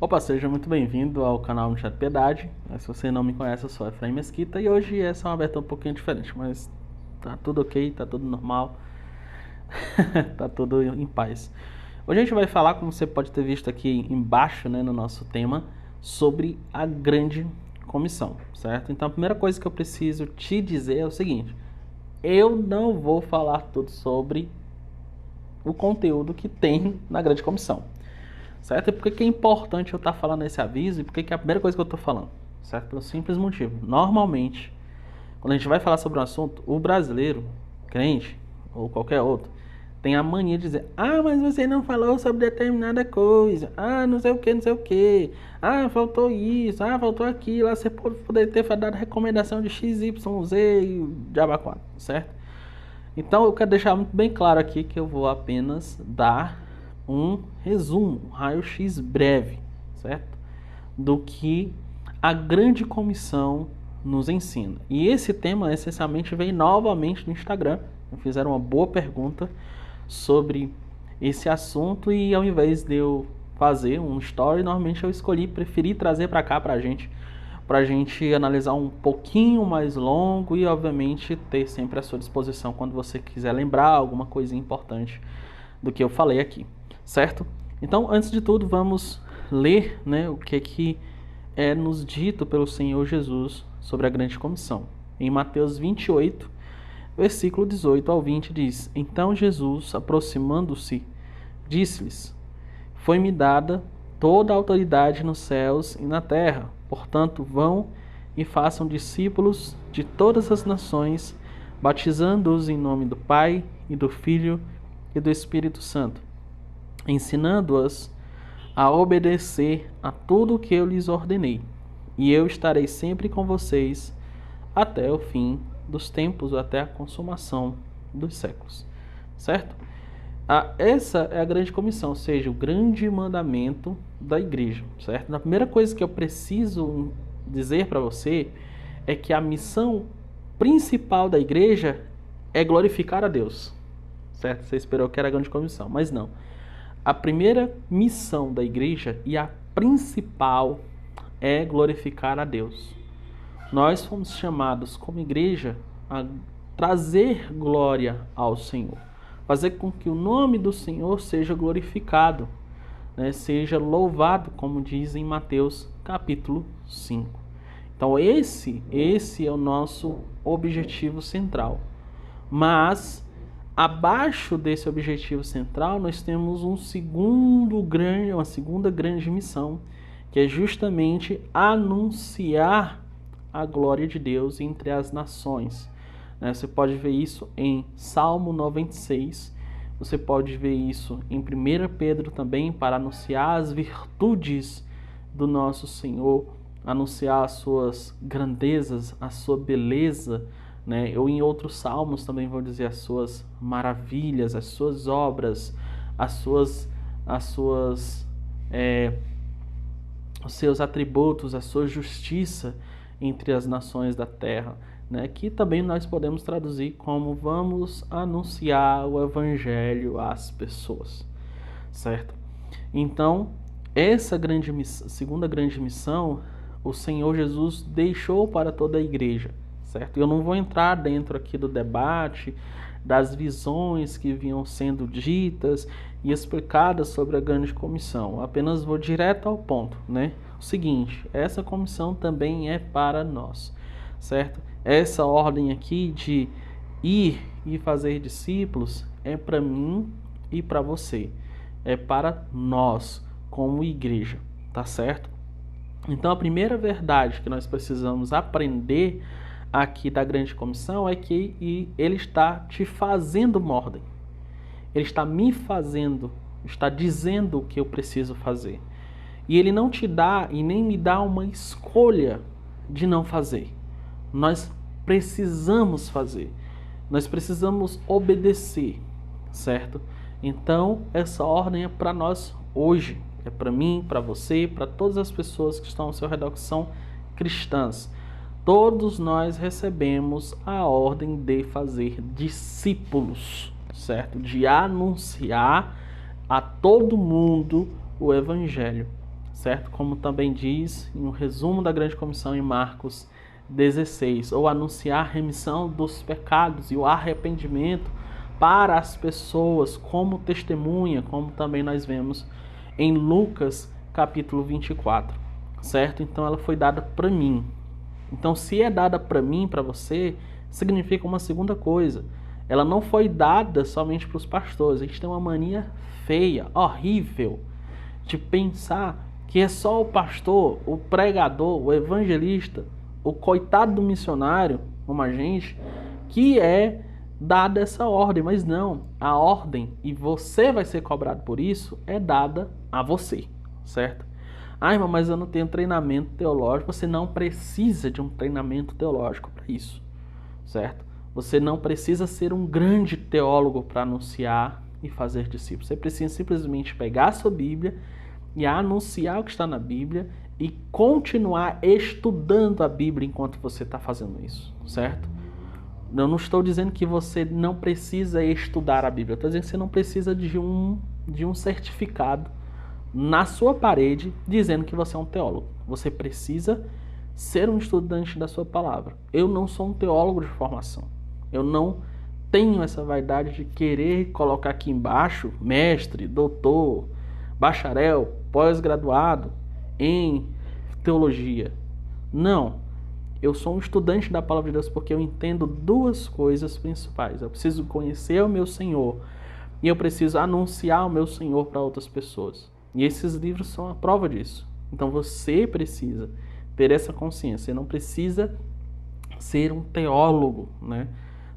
Opa, seja muito bem-vindo ao canal Ministério Piedade. Se você não me conhece, eu sou Efraim Mesquita e hoje essa é uma abertura um pouquinho diferente, mas tá tudo ok, tá tudo normal, tá tudo em paz. Hoje a gente vai falar, como você pode ter visto aqui embaixo, né, no nosso tema, sobre a grande comissão, certo? Então a primeira coisa que eu preciso te dizer é o seguinte: eu não vou falar tudo sobre o conteúdo que tem na grande comissão. Certo? E por que é importante eu estar falando esse aviso e por que é a primeira coisa que eu estou falando? Certo? Pelo simples motivo. Normalmente, quando a gente vai falar sobre um assunto, o brasileiro, crente ou qualquer outro, tem a mania de dizer: ah, mas você não falou sobre determinada coisa. Ah, não sei o que, não sei o que. Ah, faltou isso. Ah, faltou aquilo. Ah, você poderia ter dado recomendação de X, Y, Z e o diabo 4, certo? Então eu quero deixar muito bem claro aqui que eu vou apenas dar um resumo, um raio-x breve, certo? Do que a grande comissão nos ensina. E esse tema essencialmente veio novamente no Instagram. Me fizeram uma boa pergunta sobre esse assunto e ao invés de eu fazer um story, normalmente eu preferi trazer para cá pra gente analisar um pouquinho mais longo e obviamente ter sempre à sua disposição quando você quiser lembrar alguma coisa importante do que eu falei aqui, certo? Então, antes de tudo, vamos ler, né, o que é nos dito pelo Senhor Jesus sobre a grande comissão. Em Mateus 28, versículo 18 ao 20 diz: Então Jesus, aproximando-se, disse-lhes: Foi-me dada toda a autoridade nos céus e na terra. Portanto, vão e façam discípulos de todas as nações, batizando-os em nome do Pai e do Filho e do Espírito Santo, ensinando-as a obedecer a tudo o que eu lhes ordenei. E eu estarei sempre com vocês até o fim dos tempos, até a consumação dos séculos. Certo? Essa é a grande comissão, ou seja, o grande mandamento da igreja, certo? A primeira coisa que eu preciso dizer para você é que a missão principal da igreja é glorificar a Deus, certo? Você esperou que era a grande comissão, mas não. A primeira missão da igreja e a principal é glorificar a Deus. Nós fomos chamados como igreja a trazer glória ao Senhor, fazer com que o nome do Senhor seja glorificado, né? Seja louvado, como diz em Mateus capítulo 5. Então esse é o nosso objetivo central. Mas abaixo desse objetivo central nós temos uma segunda grande missão, que é justamente anunciar a glória de Deus entre as nações. Você pode ver isso em Salmo 96, você pode ver isso em 1 Pedro também, para anunciar as virtudes do nosso Senhor, anunciar as suas grandezas, a sua beleza, né? Ou em outros salmos também vou dizer as suas maravilhas, as suas obras, os seus atributos, a sua justiça entre as nações da terra, né? Que também nós podemos traduzir como vamos anunciar o evangelho às pessoas, certo? Então, essa segunda grande missão, o Senhor Jesus deixou para toda a igreja, certo? Eu não vou entrar dentro aqui do debate das visões que vinham sendo ditas e explicadas sobre a grande comissão. Apenas vou direto ao ponto, né? O seguinte: essa comissão também é para nós, certo? Essa ordem aqui de ir e fazer discípulos é para mim e para você, é para nós como igreja, tá certo? Então a primeira verdade que nós precisamos aprender aqui da grande comissão é que ele está te fazendo uma ordem. Ele está me fazendo, está dizendo o que eu preciso fazer. E ele não te dá e nem me dá uma escolha de não fazer. Nós precisamos fazer. Nós precisamos obedecer, certo? Então, essa ordem é para nós hoje. É para mim, para você, para todas as pessoas que estão ao seu redor que são cristãs. Todos nós recebemos a ordem de fazer discípulos, certo? De anunciar a todo mundo o evangelho, certo? Como também diz em um resumo da grande comissão em Marcos 16, ou anunciar a remissão dos pecados e o arrependimento para as pessoas como testemunha, como também nós vemos em Lucas capítulo 24, certo? Então ela foi dada para mim. Então se é dada para mim, para você, significa uma segunda coisa. Ela não foi dada somente para os pastores. A gente tem uma mania feia, horrível, de pensar que é só o pastor, o pregador, o evangelista, o coitado do missionário, como a gente, que é dada essa ordem. Mas não, a ordem, e você vai ser cobrado por isso, é dada a você, certo? Ah, irmão, mas eu não tenho treinamento teológico. Você não precisa de um treinamento teológico para isso, certo? Você não precisa ser um grande teólogo para anunciar e fazer discípulos. Você precisa simplesmente pegar a sua Bíblia e anunciar o que está na Bíblia e continuar estudando a Bíblia enquanto você está fazendo isso, certo? Eu não estou dizendo que você não precisa estudar a Bíblia. Eu estou dizendo que você não precisa de um certificado na sua parede dizendo que você é um teólogo. Você precisa ser um estudante da sua palavra. Eu não sou um teólogo de formação. Eu não tenho essa vaidade de querer colocar aqui embaixo mestre, doutor, bacharel, pós-graduado em teologia. Não. Eu sou um estudante da palavra de Deus porque eu entendo duas coisas principais. Eu preciso conhecer o meu Senhor e eu preciso anunciar o meu Senhor para outras pessoas. E esses livros são a prova disso. Então você precisa ter essa consciência. Você não precisa ser um teólogo, né?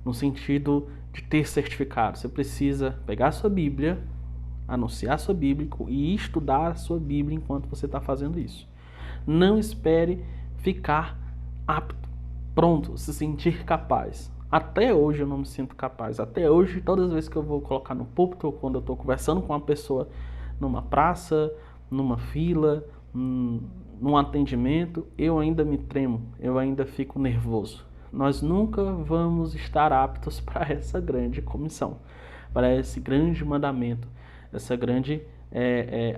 No sentido de ter certificado. Você precisa pegar a sua Bíblia, anunciar a sua Bíblia e estudar a sua Bíblia enquanto você está fazendo isso. Não espere ficar apto, pronto, se sentir capaz. Até hoje eu não me sinto capaz. Até hoje, todas as vezes que eu vou colocar no púlpito, ou quando eu estou conversando com uma pessoa numa praça, numa fila, num atendimento, eu ainda me tremo, eu ainda fico nervoso. Nós nunca vamos estar aptos para essa grande comissão, para esse grande mandamento, essa grande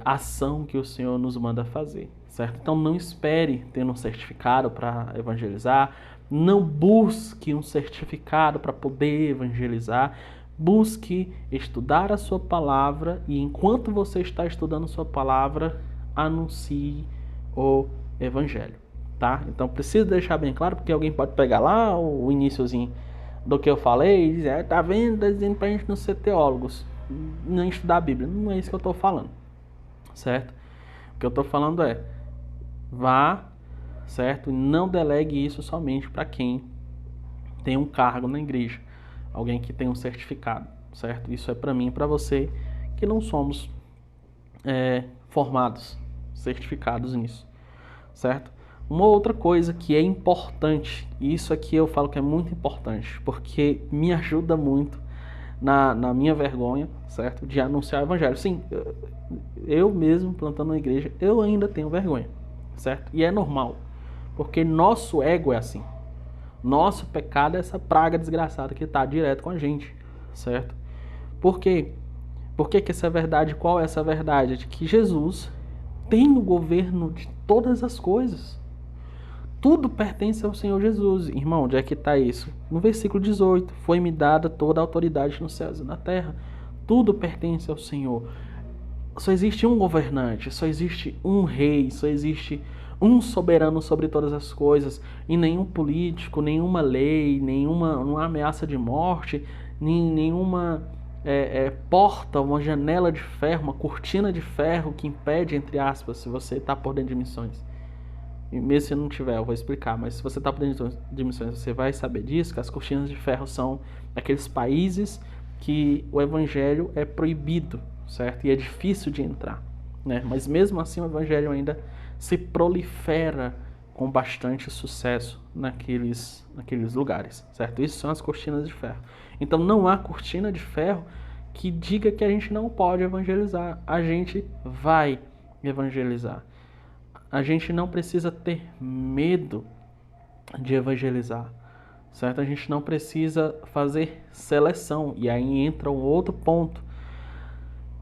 ação que o Senhor nos manda fazer, certo? Então não espere ter um certificado para evangelizar, não busque um certificado para poder evangelizar. Busque estudar a sua palavra e enquanto você está estudando sua palavra, anuncie o evangelho, tá? Então preciso deixar bem claro, porque alguém pode pegar lá o iniciozinho do que eu falei e dizer, tá vendo, tá dizendo pra gente não ser teólogos, não estudar a Bíblia. Não é isso que eu tô falando, certo? O que eu tô falando é, vá, certo? E não delegue isso somente para quem tem um cargo na igreja. Alguém que tem um certificado, certo? Isso é para mim e para você que não somos formados, certificados nisso, certo? Uma outra coisa que é importante, e isso aqui eu falo que é muito importante, porque me ajuda muito na minha vergonha, certo? De anunciar o evangelho. Sim, eu mesmo plantando uma igreja, eu ainda tenho vergonha, certo? E é normal, porque nosso ego é assim. Nosso pecado é essa praga desgraçada que está direto com a gente, certo? Por quê? Por que essa é verdade? Qual é essa verdade? De que Jesus tem o governo de todas as coisas. Tudo pertence ao Senhor Jesus. Irmão, onde é que está isso? No versículo 18, foi-me dada toda a autoridade nos céus e na terra. Tudo pertence ao Senhor. Só existe um governante, só existe um rei, só existe um soberano sobre todas as coisas, e nenhum político, nenhuma lei, nenhuma ameaça de morte, nenhuma porta, uma janela de ferro, uma cortina de ferro que impede, entre aspas, se você está por dentro de missões. E mesmo se não tiver, eu vou explicar, mas se você está por dentro de missões, você vai saber disso, que as cortinas de ferro são aqueles países que o evangelho é proibido, certo? E é difícil de entrar, né? Mas mesmo assim o evangelho ainda se prolifera com bastante sucesso naqueles lugares, certo? Isso são as cortinas de ferro. Então não há cortina de ferro que diga que a gente não pode evangelizar. A gente vai evangelizar. A gente não precisa ter medo de evangelizar, certo? A gente não precisa fazer seleção. E aí entra um outro ponto.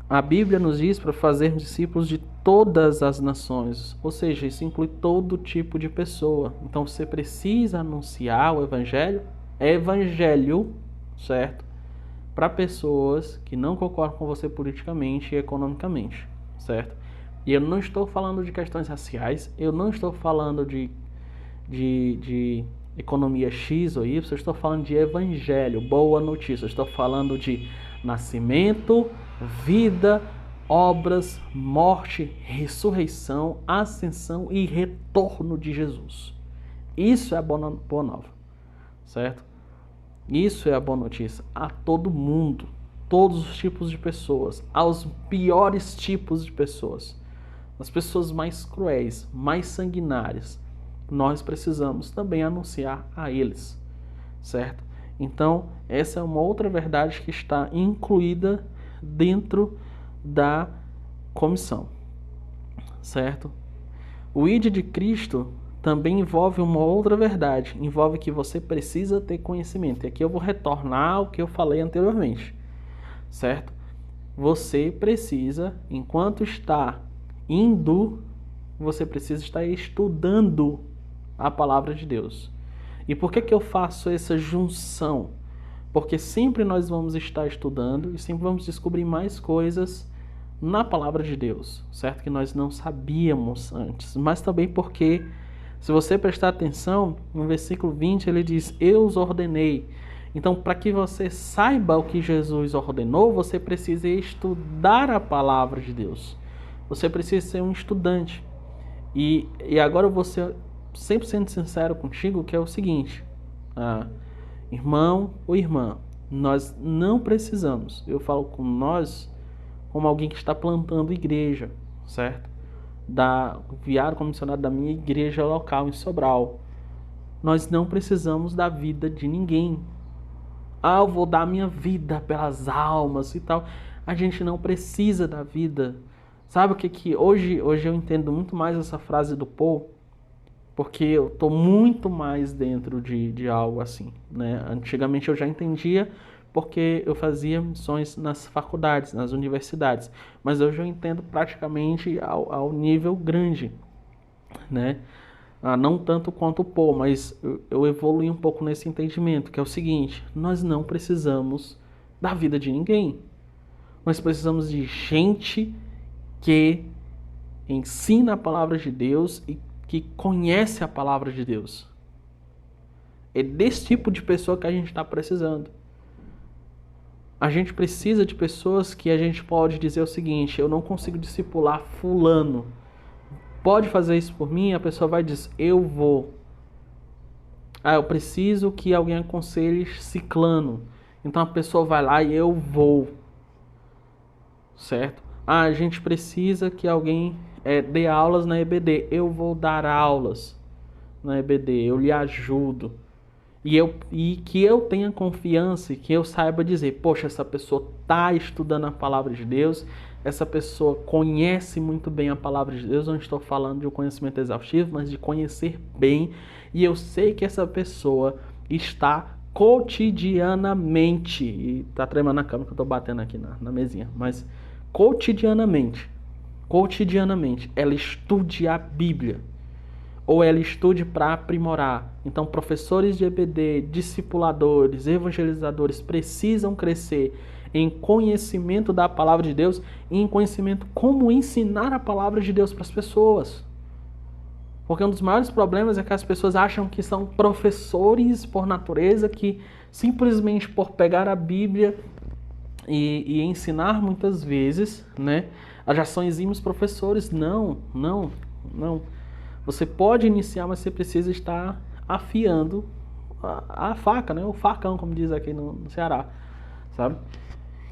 A Bíblia nos diz para fazermos discípulos de todas as nações, ou seja, isso inclui todo tipo de pessoa. Então você precisa anunciar o evangelho, certo? Para pessoas que não concordam com você politicamente e economicamente, certo? E eu não estou falando de questões raciais, eu não estou falando de economia X ou Y, eu estou falando de evangelho, boa notícia, eu estou falando de nascimento, vida, obras, morte, ressurreição, ascensão e retorno de Jesus. Isso é a boa nova, certo? Isso é a boa notícia a todo mundo, todos os tipos de pessoas, aos piores tipos de pessoas, as pessoas mais cruéis, mais sanguinárias. Nós precisamos também anunciar a eles, certo? Então, essa é uma outra verdade que está incluída dentro da comissão, certo? O ID de Cristo também envolve uma outra verdade, envolve que você precisa ter conhecimento. E aqui eu vou retornar ao que eu falei anteriormente, certo? Você precisa, enquanto está indo, você precisa estar estudando a palavra de Deus. E por que eu faço essa junção? Porque sempre nós vamos estar estudando e sempre vamos descobrir mais coisas na palavra de Deus, certo? Que nós não sabíamos antes. Mas também porque, se você prestar atenção, no versículo 20 ele diz, eu os ordenei. Então, para que você saiba o que Jesus ordenou, você precisa estudar a palavra de Deus. Você precisa ser um estudante. E agora eu vou ser 100% sincero contigo, que é o seguinte, irmão ou irmã, nós não precisamos, eu falo com nós como alguém que está plantando igreja, certo? Viário como missionário da minha igreja local em Sobral. Nós não precisamos da vida de ninguém. Eu vou dar minha vida pelas almas e tal. A gente não precisa da vida. Sabe o que hoje eu entendo muito mais essa frase do Paul? Porque eu estou muito mais dentro de algo assim, né? Antigamente eu já entendia porque eu fazia missões nas faculdades, nas universidades. Mas hoje eu entendo praticamente ao nível grande, né? Não tanto quanto o Paul, mas eu evolui um pouco nesse entendimento, que é o seguinte, nós não precisamos da vida de ninguém. Nós precisamos de gente que ensina a palavra de Deus e que conhece a palavra de Deus. É desse tipo de pessoa que a gente está precisando. A gente precisa de pessoas que a gente pode dizer o seguinte, eu não consigo discipular fulano. Pode fazer isso por mim? A pessoa vai dizer, eu vou. Eu preciso que alguém aconselhe ciclano. Então a pessoa vai lá e eu vou. Certo? A gente precisa que alguém dê aulas na EBD. Eu vou dar aulas na EBD. Eu lhe ajudo. E que eu tenha confiança e que eu saiba dizer, poxa, essa pessoa está estudando a palavra de Deus, essa pessoa conhece muito bem a palavra de Deus, não estou falando de um conhecimento exaustivo, mas de conhecer bem, e eu sei que essa pessoa está cotidianamente, e tá tremendo na cama que eu tô batendo aqui na mesinha, mas cotidianamente, ela estude a Bíblia, ou ela estude para aprimorar. Então, professores de EBD, discipuladores, evangelizadores precisam crescer em conhecimento da palavra de Deus e em conhecimento como ensinar a palavra de Deus para as pessoas. Porque um dos maiores problemas é que as pessoas acham que são professores por natureza, que simplesmente por pegar a Bíblia e ensinar muitas vezes, né, já são exímios professores. Não. Você pode iniciar, mas você precisa estar afiando a faca, né? O facão, como diz aqui no Ceará, sabe?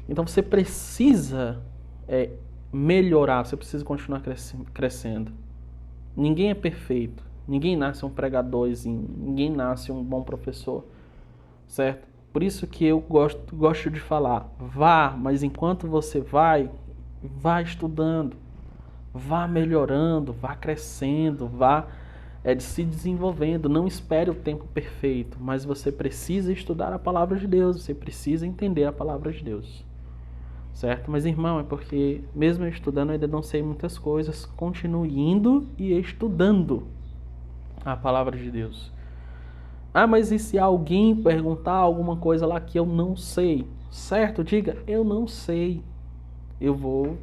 Então você precisa melhorar, você precisa continuar crescendo. Ninguém é perfeito, ninguém nasce um pregadorzinho, ninguém nasce um bom professor, certo? Por isso que eu gosto de falar, mas enquanto você vai estudando, vá melhorando, vá crescendo, vá se desenvolvendo. Não espere o tempo perfeito, mas você precisa estudar a palavra de Deus, você precisa entender a palavra de Deus, certo? Mas, irmão, é porque mesmo eu estudando, eu ainda não sei muitas coisas. Continue indo e estudando a palavra de Deus. Ah, mas e se alguém perguntar alguma coisa lá que eu não sei? Certo? Diga, eu não sei. Eu vou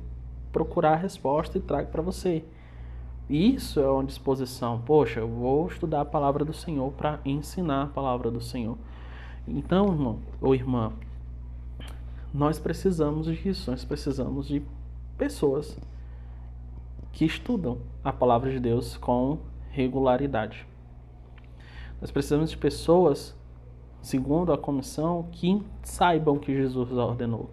procurar a resposta e trago para você. Isso é uma disposição. Poxa, eu vou estudar a palavra do Senhor para ensinar a palavra do Senhor. Então, irmão ou irmã, nós precisamos disso. Nós precisamos de pessoas que estudam a palavra de Deus com regularidade. Nós precisamos de pessoas, segundo a comissão, que saibam o que Jesus ordenou.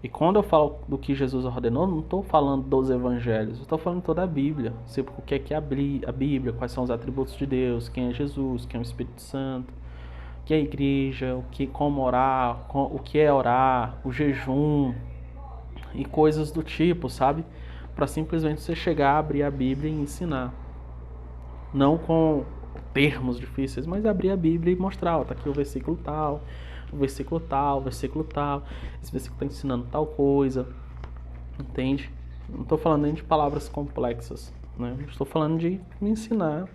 E quando eu falo do que Jesus ordenou, não estou falando dos evangelhos, estou falando toda a Bíblia. O que é a Bíblia, quais são os atributos de Deus, quem é Jesus, quem é o Espírito Santo, o que é a igreja, como orar, o que é orar, o jejum e coisas do tipo, sabe? Para simplesmente você chegar, abrir a Bíblia e ensinar. Não com termos difíceis, mas abrir a Bíblia e mostrar, ó, tá aqui o versículo tal, o versículo tal, o versículo tal, esse versículo está ensinando tal coisa, entende? Não estou falando nem de palavras complexas, né? Estou falando de me ensinar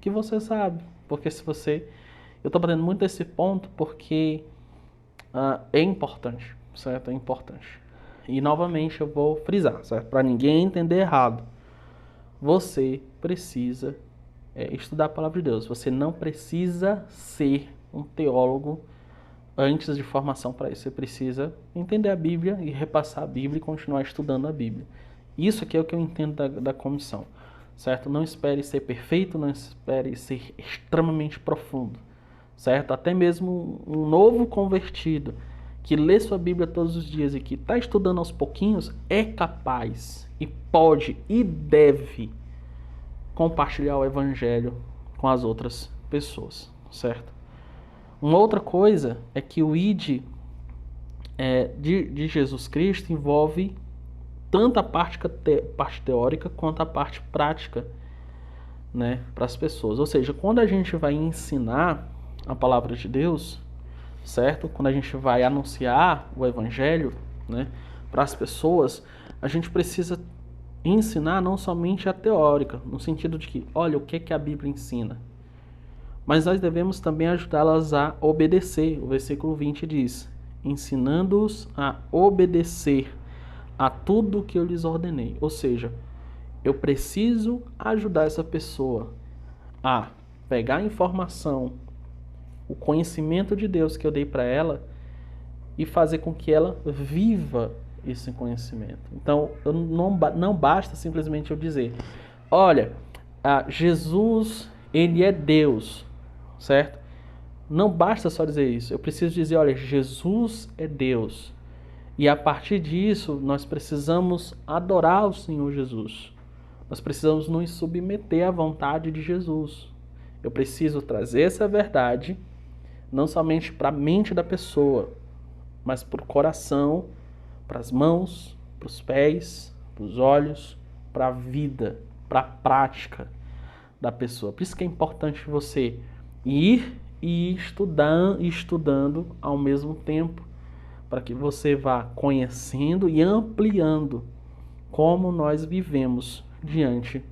que você sabe, porque se você... Eu estou batendo muito esse ponto porque é importante, certo? É importante. E novamente eu vou frisar, certo? Para ninguém entender errado. Você precisa estudar a palavra de Deus. Você não precisa ser um teólogo antes de formação para isso. Você precisa entender a Bíblia e repassar a Bíblia e continuar estudando a Bíblia. Isso aqui é o que eu entendo da comissão, certo? Não espere ser perfeito, não espere ser extremamente profundo, certo? Até mesmo um novo convertido que lê sua Bíblia todos os dias e que está estudando aos pouquinhos é capaz e pode e deve compartilhar o Evangelho com as outras pessoas, certo? Uma outra coisa é que o ID de Jesus Cristo envolve tanto a parte teórica quanto a parte prática, né, para as pessoas. Ou seja, quando a gente vai ensinar a palavra de Deus, certo? Quando a gente vai anunciar o Evangelho, né, para as pessoas, a gente precisa ensinar não somente a teórica, no sentido de que, olha, o que a Bíblia ensina? Mas nós devemos também ajudá-las a obedecer. O versículo 20 diz, ensinando-os a obedecer a tudo que eu lhes ordenei. Ou seja, eu preciso ajudar essa pessoa a pegar a informação, o conhecimento de Deus que eu dei para ela e fazer com que ela viva esse conhecimento. Então, não basta simplesmente eu dizer, olha, Jesus, ele é Deus, certo? Não basta só dizer isso. Eu preciso dizer, olha, Jesus é Deus. E a partir disso, nós precisamos adorar o Senhor Jesus. Nós precisamos nos submeter à vontade de Jesus. Eu preciso trazer essa verdade, não somente para a mente da pessoa, mas para o coração, para as mãos, para os pés, para os olhos, para a vida, para a prática da pessoa. Por isso que é importante você ir e estudando ao mesmo tempo, para que você vá conhecendo e ampliando como nós vivemos diante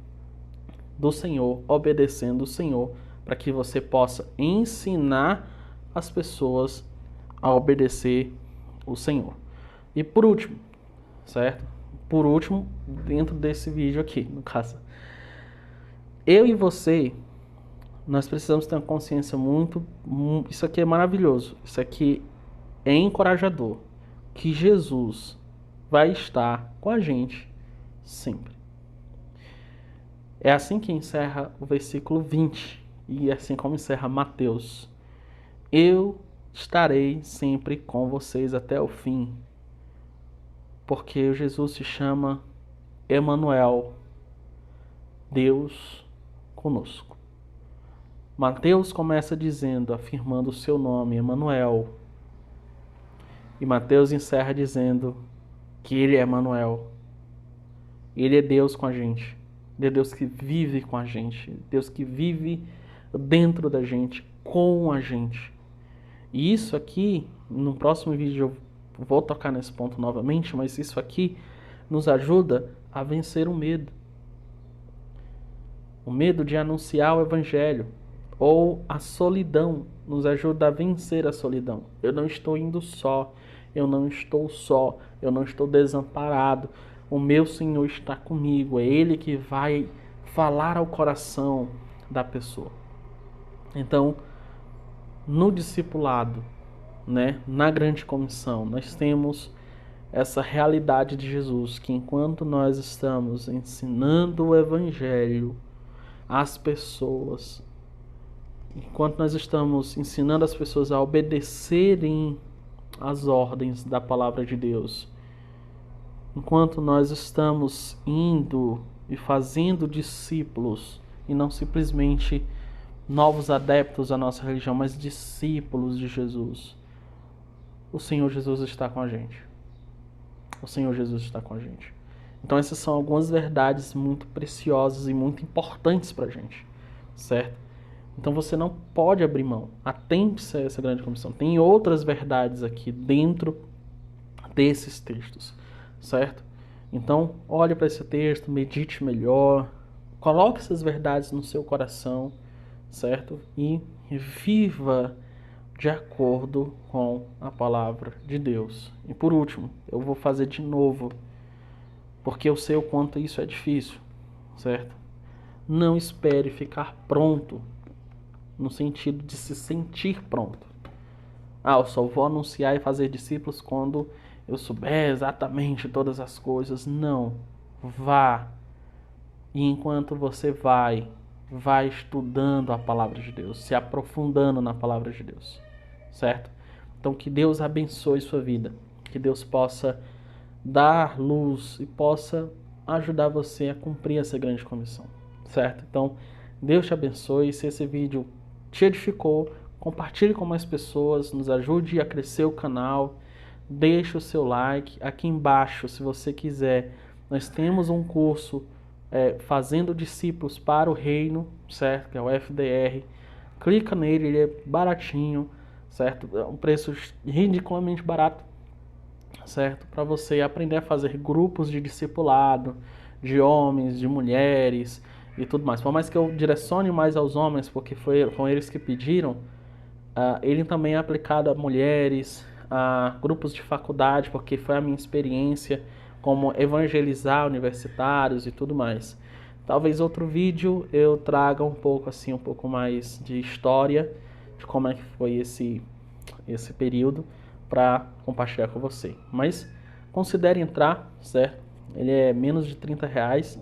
do Senhor, obedecendo o Senhor, para que você possa ensinar as pessoas a obedecer o Senhor. E por último, certo? Por último, dentro desse vídeo aqui, no caso, eu e você, nós precisamos ter uma consciência isso aqui é maravilhoso, isso aqui é encorajador, que Jesus vai estar com a gente sempre. É assim que encerra o versículo 20, e assim como encerra Mateus. Eu estarei sempre com vocês até o fim, porque Jesus se chama Emanuel, Deus conosco. Mateus começa dizendo, afirmando o seu nome, Emanuel. E Mateus encerra dizendo que ele é Emanuel. Ele é Deus com a gente. Ele é Deus que vive com a gente. Deus que vive dentro da gente, com a gente. E isso aqui, no próximo vídeo eu vou tocar nesse ponto novamente, mas isso aqui nos ajuda a vencer o medo. O medo de anunciar o evangelho ou a solidão nos ajuda a vencer a solidão. Eu não estou indo só, eu não estou só, eu não estou desamparado. O meu Senhor está comigo, é Ele que vai falar ao coração da pessoa. Então, no discipulado, né, na grande comissão, nós temos essa realidade de Jesus, que enquanto nós estamos ensinando o evangelho às pessoas, enquanto nós estamos ensinando as pessoas a obedecerem às ordens da palavra de Deus, enquanto nós estamos indo e fazendo discípulos, e não simplesmente novos adeptos à nossa religião, mas discípulos de Jesus, o Senhor Jesus está com a gente. O Senhor Jesus está com a gente. Então essas são algumas verdades muito preciosas e muito importantes para a gente, certo? Então você não pode abrir mão. Atente-se a essa grande comissão. Tem outras verdades aqui dentro desses textos, certo? Então olhe para esse texto, medite melhor, coloque essas verdades no seu coração, certo? E viva de acordo com a palavra de Deus. E por último, eu vou fazer de novo, porque eu sei o quanto isso é difícil, certo? Não espere ficar pronto, no sentido de se sentir pronto. Eu só vou anunciar e fazer discípulos quando eu souber exatamente todas as coisas. Não, vá. E enquanto você vai estudando a palavra de Deus, se aprofundando na palavra de Deus, certo? Então que Deus abençoe sua vida, que Deus possa dar luz e possa ajudar você a cumprir essa grande comissão, certo? Então, Deus te abençoe. Se esse vídeo te edificou, compartilhe com mais pessoas, nos ajude a crescer o canal, deixe o seu like. Aqui embaixo, se você quiser, nós temos um curso Fazendo Discípulos para o Reino, certo? Que é o FDR. Clica nele, ele é baratinho, certo? É um preço ridiculamente barato, certo? Para você aprender a fazer grupos de discipulado, de homens, de mulheres e tudo mais. Por mais que eu direcione mais aos homens, porque foram eles que pediram, ele também é aplicado a mulheres, a grupos de faculdade, porque foi a minha experiência como evangelizar universitários e tudo mais. Talvez outro vídeo eu traga um pouco mais de história, de como é que foi esse período, para compartilhar com você. Mas considere entrar, certo? Ele é menos de R$30,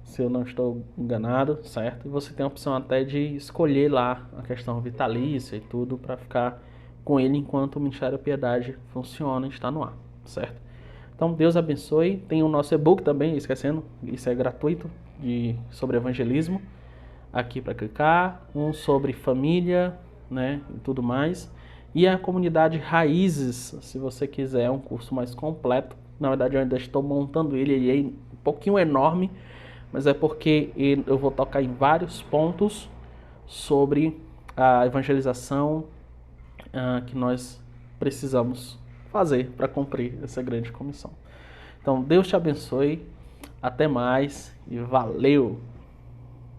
se eu não estou enganado, certo? E você tem a opção até de escolher lá a questão vitalícia e tudo, para ficar com ele enquanto o Ministério da Piedade funciona e está no ar, certo? Então Deus abençoe. Tem o nosso e-book também, esquecendo, isso é gratuito, sobre evangelismo, aqui para clicar, um sobre família, né, e tudo mais. E a comunidade Raízes, se você quiser um curso mais completo. Na verdade eu ainda estou montando ele é um pouquinho enorme, mas é porque eu vou tocar em vários pontos sobre a evangelização que nós precisamos fazer para cumprir essa grande comissão. Então Deus te abençoe, até mais e valeu!